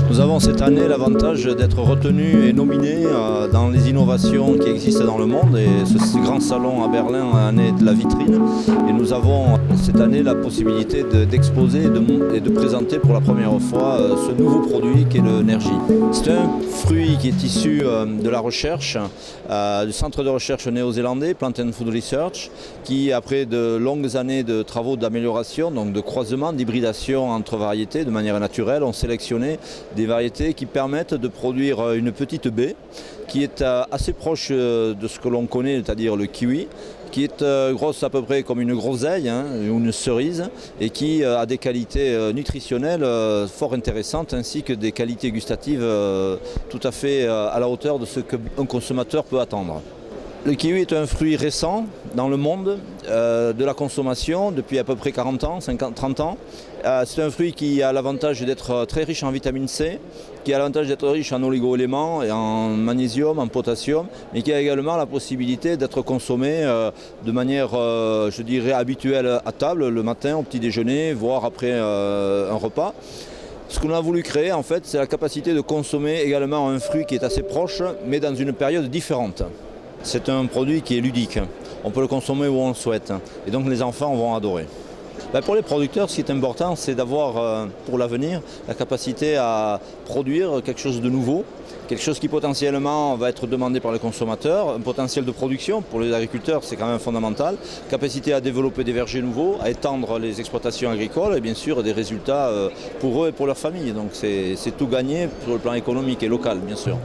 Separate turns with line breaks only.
Nous avons cette année l'avantage d'être retenus et nominés dans les innovations qui existent dans le monde. Et ce grand salon à Berlin en est de la vitrine. Et nous avons cette année la possibilité d'exposer et de présenter pour la première fois ce nouveau produit qui est le Nergy. C'est un fruit qui est issu de la recherche, du centre de recherche néo-zélandais, Plant and Food Research, qui après de longues années de travaux d'amélioration, donc de croisement, d'hybridation entre variétés de manière naturelle, ont sélectionné des variétés qui permettent de produire une petite baie qui est assez proche de ce que l'on connaît, c'est-à-dire le kiwi, qui est grosse à peu près comme une groseille ou une cerise et qui a des qualités nutritionnelles fort intéressantes ainsi que des qualités gustatives tout à fait à la hauteur de ce qu'un consommateur peut attendre. Le kiwi est un fruit récent dans le monde de la consommation depuis à peu près 40 ans, 50, 30 ans. C'est un fruit qui a l'avantage d'être très riche en vitamine C, qui a l'avantage d'être riche en oligo-éléments, et en magnésium, en potassium, mais qui a également la possibilité d'être consommé de manière, je dirais, habituelle à table, le matin, au petit déjeuner, voire après un repas. Ce qu'on a voulu créer, en fait, c'est la capacité de consommer également un fruit qui est assez proche, mais dans une période différente. C'est un produit qui est ludique. On peut le consommer où on le souhaite. Et donc les enfants vont adorer. Pour les producteurs, ce qui est important, c'est d'avoir pour l'avenir la capacité à produire quelque chose de nouveau, quelque chose qui potentiellement va être demandé par les consommateurs, un potentiel de production pour les agriculteurs, c'est quand même fondamental, capacité à développer des vergers nouveaux, à étendre les exploitations agricoles et bien sûr des résultats pour eux et pour leur famille. Donc c'est tout gagné sur le plan économique et local, bien sûr.